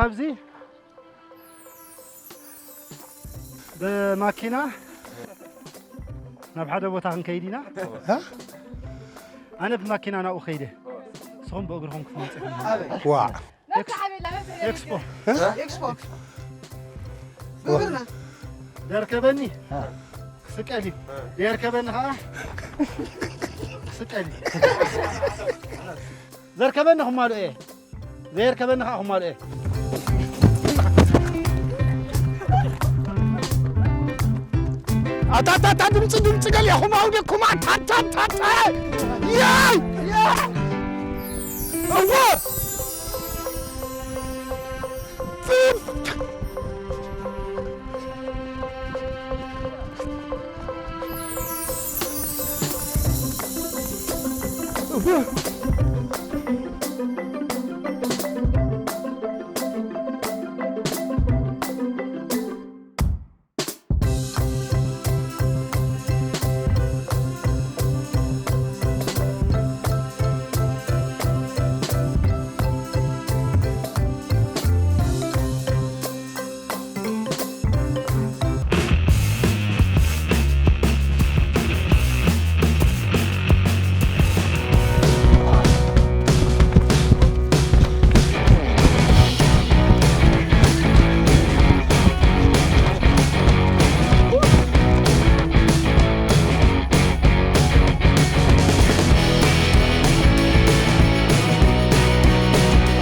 خبزي بماكينة نبحث بوتاخن كيدينا ها أنا بماكينة أنا أخيده صوم بأجرهم كفاية واع إكسبو إكسبو بقولنا يركبني سكالي يركبني ها سكالي زركبني هم مالو إيه زيركبني ها هم مالو إيه أتا دمت قال يا هم أودكم تا يا الله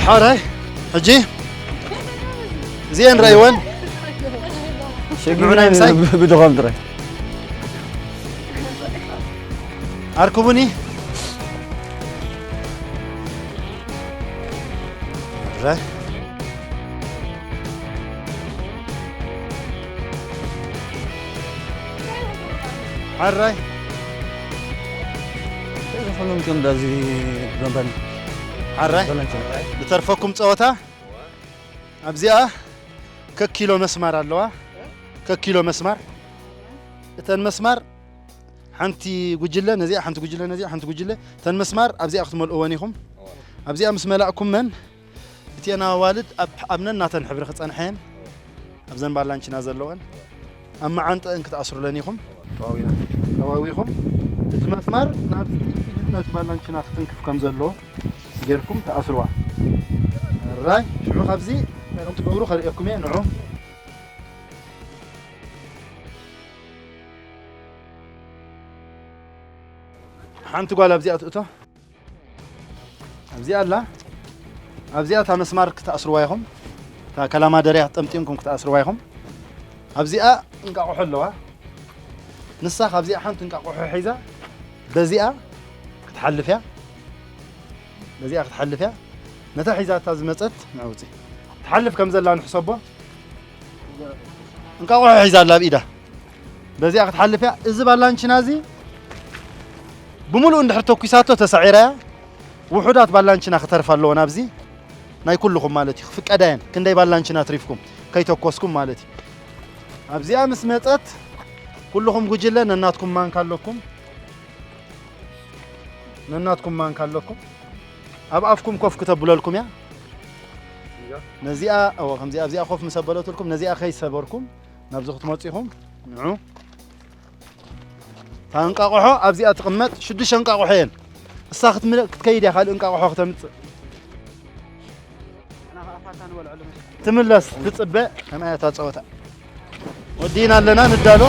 حارة حجي زين رايون شقينا بدو غمدري أركبوني راي حراي كيف خلهم كم دازي جنبنا حراي بترفكم صوتا أبزيا ككيلو مسمار اللوا ككيلو مسمار تن مسمار حنتي جوجلة نزيع حنتي جوجلة نزيع حنتي جوجلة تن مسمار أبزيا أختم الأوانيهم أبزيا مسملاكم من تي أنا والد أبنا ناتن حبر خص أنا حين أبزن بالانش نازل لون أما عنت إنك تأسر لنيهم كواويهم المسمار ناس بالانش ناس تنكف كم زلوا غيركم تأسروا الراي شو خبزي أنتم تقولوا خليكم ينعوا حنت قال أبزي أتوه أبزي الله أبزي أتها مسمار كتأسروا وياهم تا كلام دريح تمتينكم كتأسروا وياهم أبزي نقعوا حلوة نسخ أبزي حنت نقعوا حيزة بزيئة كتحلفها بزيئة كتحلفها نتا حيزة تازمتت نعوزي تحلف كم زلان حسابه نقعوا حيزة لا بإيده بزيئة كتحلفها إذا بالانش نازي بملو إن حرتو كيساتو تسعيرها وحدات بالانشنا خترف الله نابزي ناي كلكم مالتي فك أدين كندي بالانشنا تريفكم كي توكوسكم مالتي أبزي أمس متأت كلكم جوجلة نناتكم مان كلكم نناتكم مان كلكم أبقفكم كوف كتب لكم يا نزيئة أو خمزي أبزي أخوف مسبلات لكم نزيئة خي سبركم نبزخت موتيهم نعو تنقاقحو أبزي أتقمت شدش انقاقحين الساخت ملك كيد يا خالي انقاقحو ختمت تملس تتصبع كما يتصوت ودينا لنا ندالو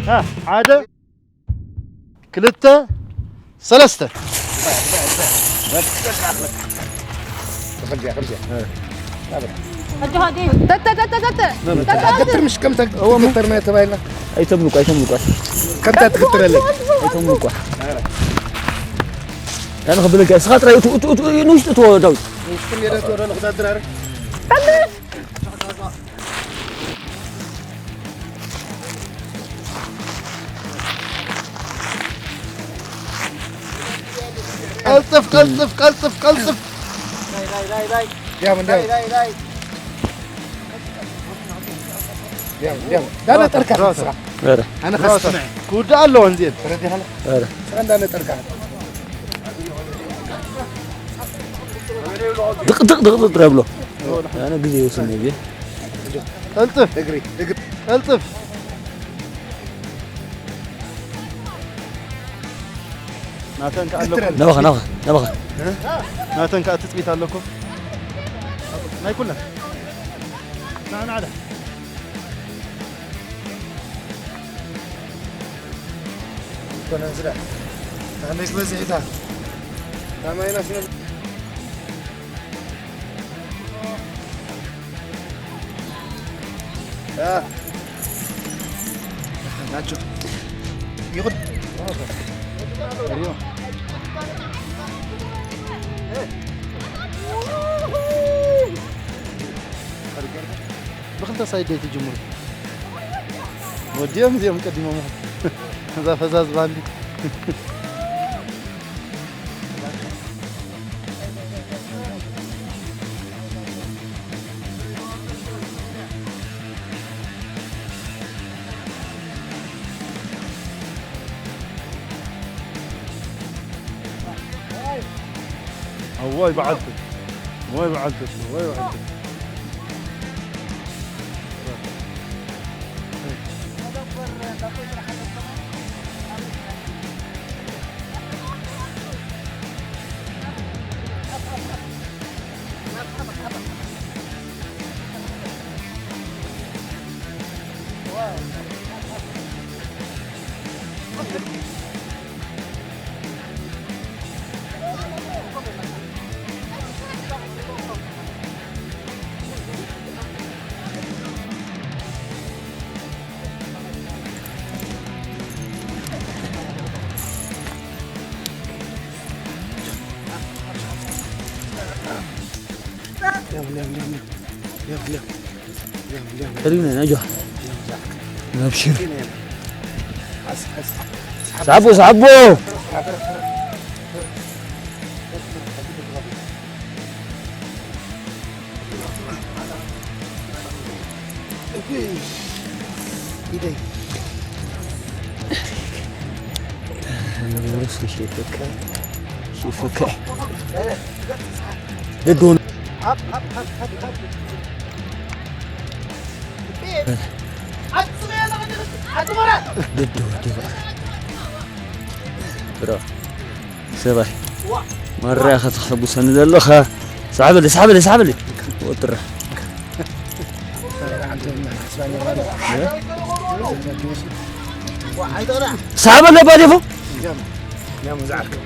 ها عادة كلتا سلسته خليها هاتي هاتي تقدر مش كم تقدر ما تباينا أي تملك كم تقدر لك أي تملك أنا خبرك أسخط رأي نوش تتوه داود كم يدا تورا لخدا درار قلصف ديام لا تركع انا خلاص كود الله انزين ردي هلا عندنا تركع دق ضرب أنا قزي وصلني بيه الطف اجري الطف ناتن كألكم نبغى ناتن كأتثبيت لكم ما يكون لك نعم عدا كنا نزرع عندك بس عيدها ما ينفع ناتشو يقول بخلت سايد ديت الجمهور وديهم زي مقدمه هذا فزاز باندي هواي بعدت خلينا نجح نبشر سحبوا ايدي انا بس شوفك بدون برافو سبح مرة أخذ خبو سند اللخة سحب لي وطر سحب لي بعدين فو يا مزعلك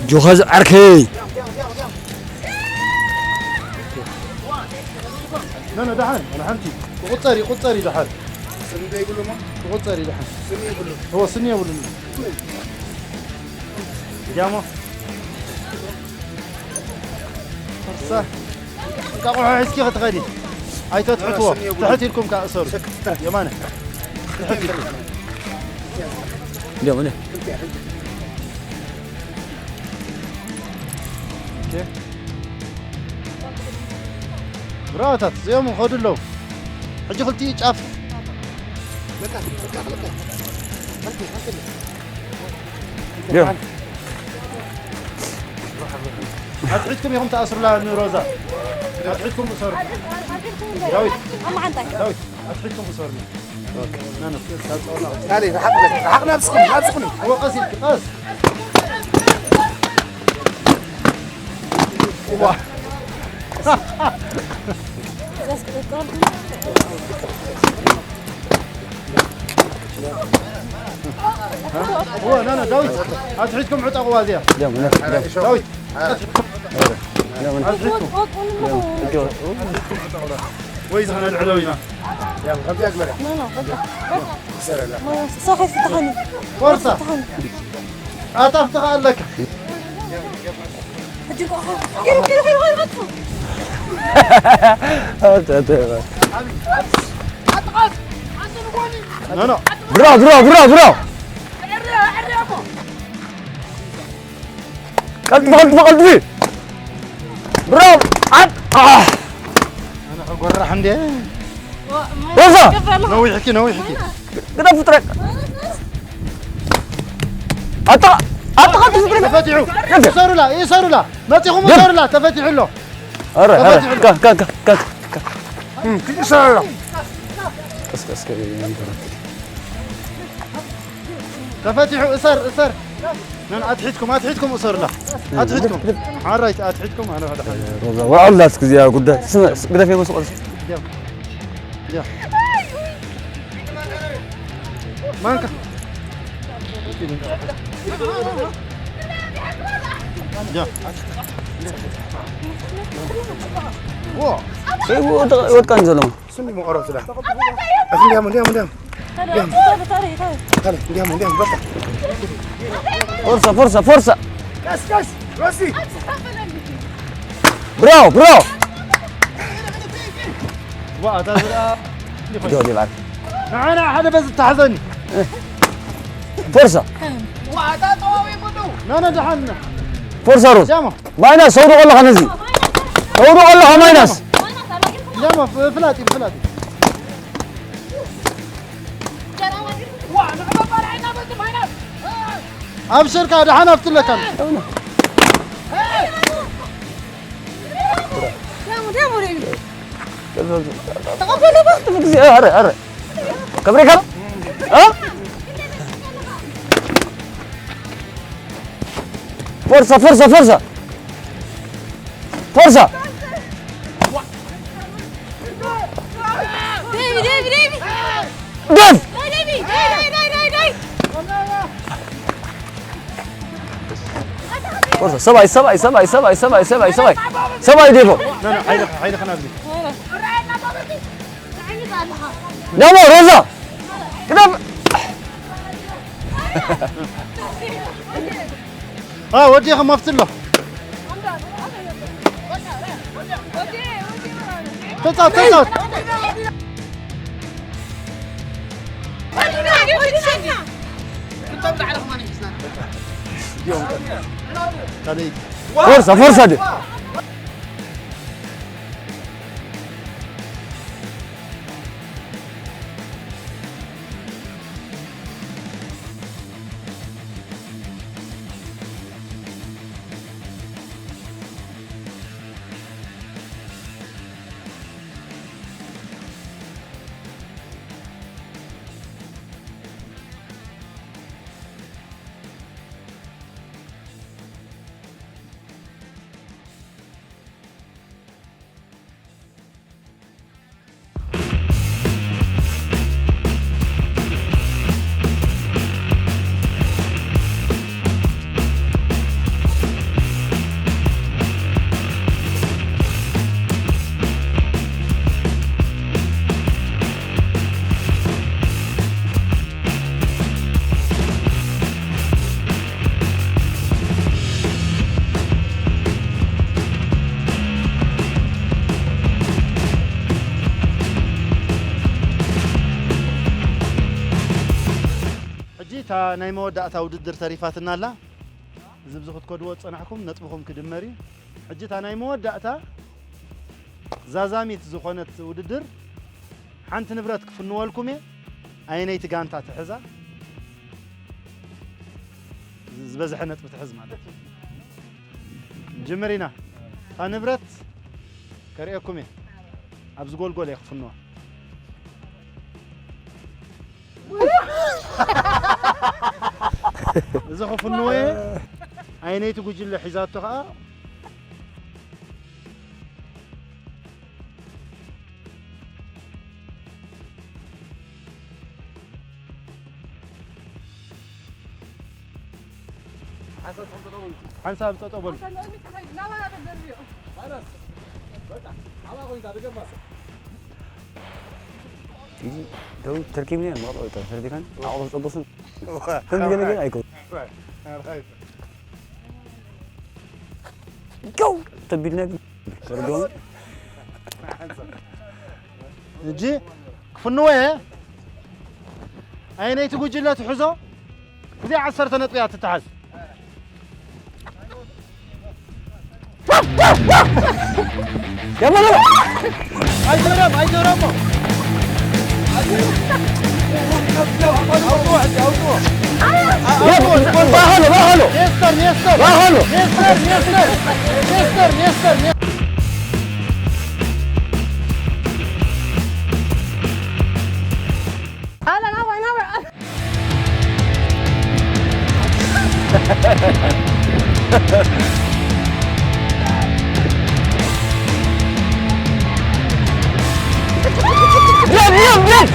جوهز عركي لا دحان انا حنتي قطري دحان سمي ده يقول له ما قطري دحان سمي يقول له هو سنيه ولا جامو صح كاقو حسكي غتغادي هاي تتحطوا تحت لكم كاسر يمانه تحت لكم اليوم انا براتات زيهم خذوا له حجي خلتي شاف يلا هتعيدكم يوم تأسر لها روزا هتعيدكم بصور داوي داوي هتعيدكم بصور هذه حقنا نفسكم هو قاسي قاس هو انا داوي هتعيدكم عطا غوازيه يلا داوي ويز انا العلوينا يلا غبي اكبر صاحي فتحني فرصه افتح لك كيلو هاي غطفه لا برافو قلب فيه برافو انا اقول حمدي وصل نوي حكي كده فترك أعتقد تفتحوا يساروا لا ما تيخو مسار لا تفتحوا له أرى كا يسار بس تفتحوا اسر انا اتحدكم اسر لا اتحدكم عريت اتحدكم انا هذا روزا والله اسكت يا قدام اسمع قدام في مسؤول يا مانك يا وات كان زلمه سني مو قرص لا اخلي ديام خلي ديام بس فرصه كاس راسي برافو جودي بعد انا بس تحزني فرصه لا دحنا فرصه روز جامو ماينس صوروا والله خنزي صوروا والله ماينس جامو فلاتي ابشر كا دحنا افتلك انا أرى كبري كم ها فرصة فرصة سبعي ديفو لا هيدا خلنا نبني نعم روزا كده ودي ما افتله تطلع فرصة دي ناي مودأتا وددر تريفاتنا لا زبزخت كودو صنعكم نطبخكم كدمري حجيتا ناي مودأتا زازاميت زخونت وددر حنت نبرت كفنوالكم عينيت قانتا تحزا زبزح نت بتحز مالت جمرينا نبرت كريكم ابز قول يخفنوا إذا خفنوا عينيت قجل حزاتها حنساب تطبل تو تركي منين ما قلت تركي كان عاوز تبصن كم جنيه ايكو جو تبينا تردون نجي كفنوا عينيت قجل تحزو زي 10 نطيات تتحز يا ماما هاي دورم باهلو يستر باهلو هلا نور بلاد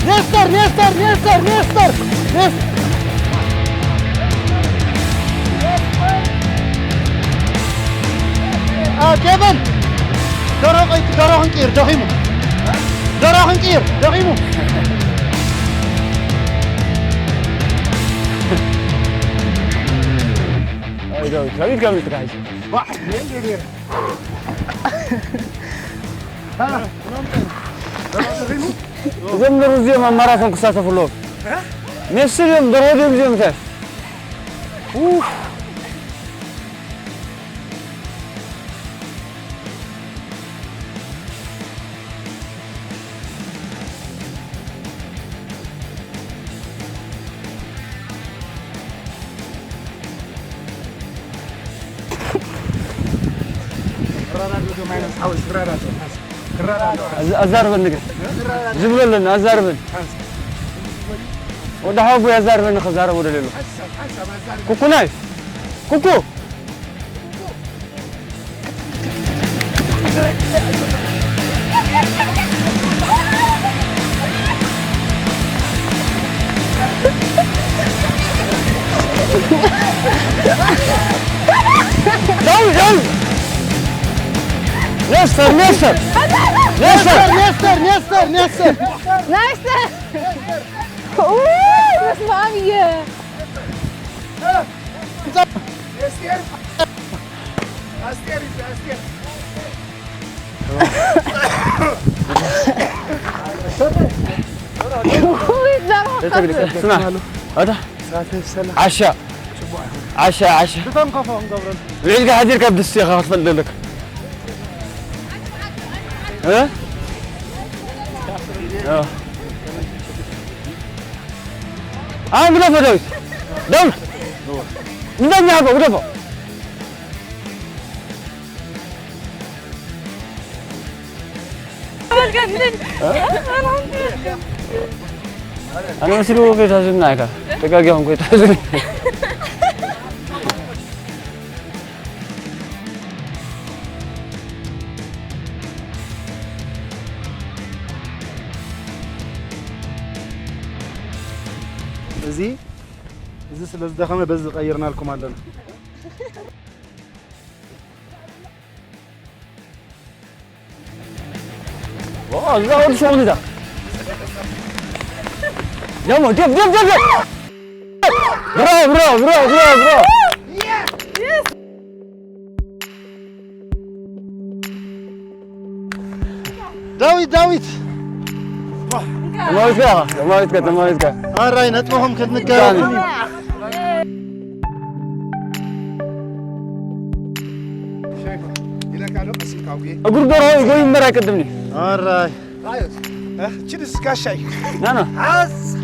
نستر كيفن دراهن كير دغيمو ايوه كمل تكايش واحد ليه ها زمر اليوم ماراثون كساته فلوك نفس اليوم ضروري اليوم ده اوف أزاربن زبللن أزاربن وده حبو أزاربن خزارب وده ليلو كوكو ناي كوكو داوي نستر نايستر اوه اسمع مية اسمع هذا عشاء العيد قاعد يركب بالسيخة خاطف لك ها؟ مدافع داوود مدافع أنا مسيرو كي تازم نايكا تكاجيهم كي تازم زي سلز دخلنا بس غيرنا لكم عندنا لا أول شغل ده يلا جيب برافو داويد تموتك راي نطبهم كنقال اقول قرو يقول مرا يقدمني راي تشيلس كاشاي انا عاس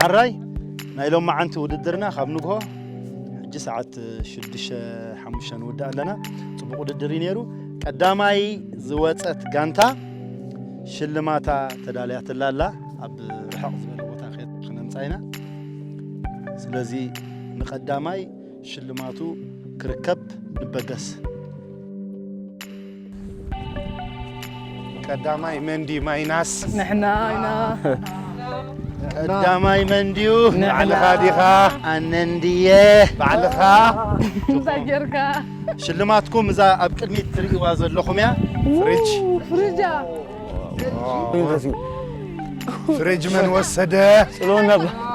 حراي نايلوم معنت وددرنا خاب نغو حجي ساعات 6:05 نودا لنا طبق وددري نيرو قداماي زوصت غانتا شلماتا تداليات لالا اب رحق زبل بوتا خير خنمصاينا سلازي نقداماي شلماتو كركب نبغس قداماي مندي مايناس نحنا هنا قداماي منديو على خاديخا اننديه بعلخا مسجركا شلماتكم اذا اب قدميت تريوا زلخم يا فريج فرجا فريج من وسده سلونا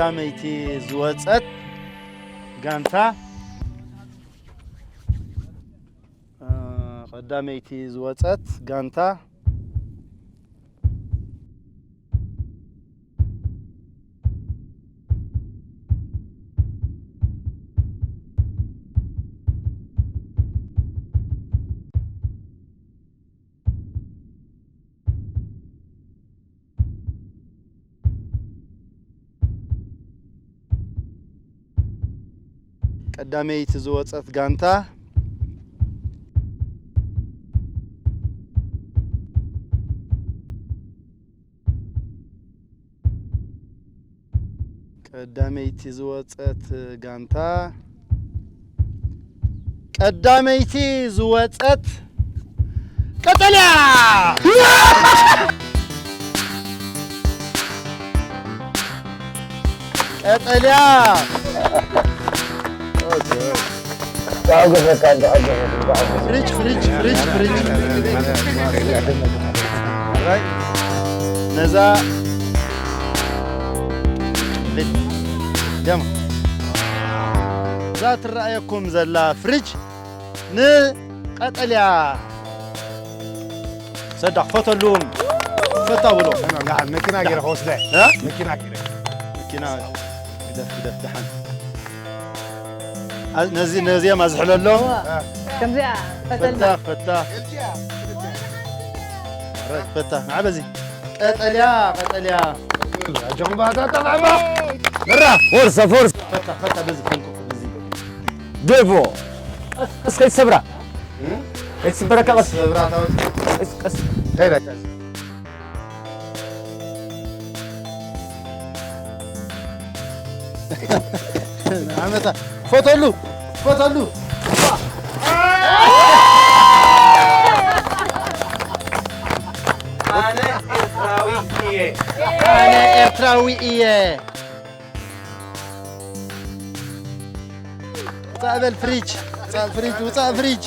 قداميتي زوصت غانتا قداميتي زوصت غانتا قداميتي زوصت غانتا قداميتي زوصت غانتا قداميتي زوصت قتليا قتليا فريج راي نزا يما ذات رأيكم زلا فريج قتليا صدق فتلوم فتاولو انا قاعد مكينا غير خوس ده ها مكينا غير مكينا كده دحن نزي ما زحل له كم زي فتلنا فتاح فتاح عبزي قتليا جنبها طبعا فرصة فتاح بزي بزي ديفو اسكت سبرا اسبرا كلاس اس هيدا عمتا فوتلو أنا إرتراوية صعب الفريج وصعب فريج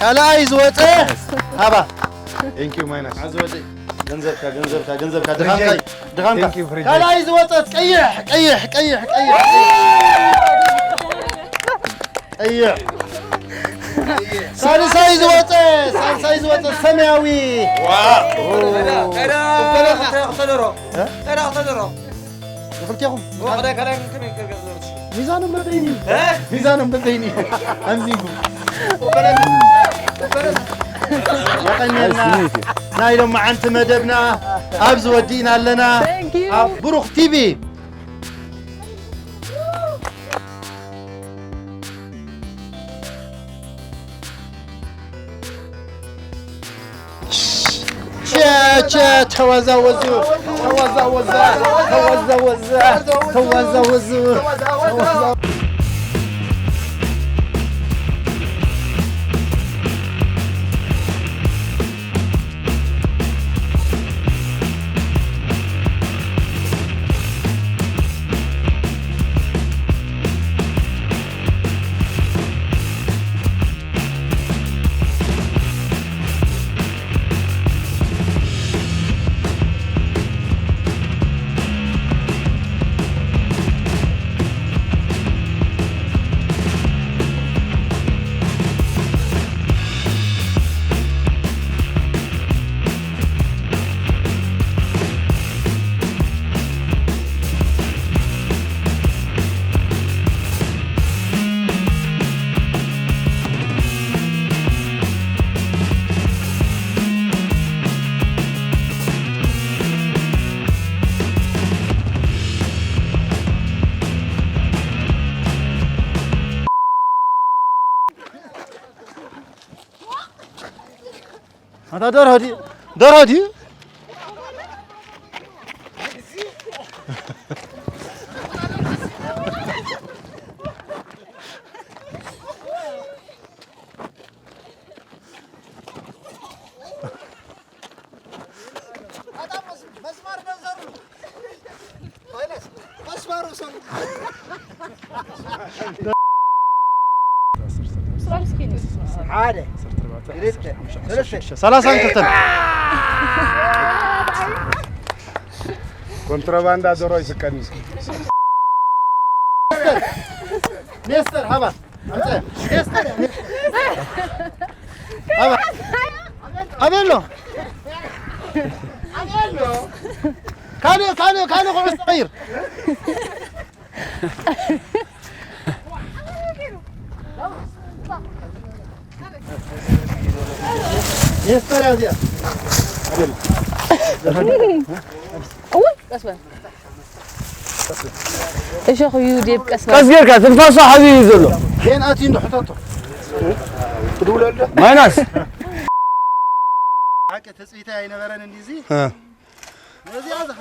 ካልኣይ ዝወፀ ሃባ ቴንክ ዩ ማይናስ عزوزي ገንዘብካ ድኻምካ ካልኣይ ዝወፀት ቀይሕ ሳልሳይ ዝወፀ ሰማያዊ ክልቲኹም ሚዛኖም በደይኒ ኣምዚንኩም يقنينا نايلو مع انت مدبنا ابز ودينا لنا بروخ تي في تشا توزوزوا هذا دار هدي عادي 30 كتن كونتراباندا دورو يسكن نيستر هبا نيستر هبا عملو كانوا قوم صغير نيستر يا زياد قسبة ايش اخو يجيب قسبة كاسكيرك تنفاسو حبيبي زلو فين اتي نحطته تقول له مايناس حكى تسويتها ينبرن انديزي ها زي هذا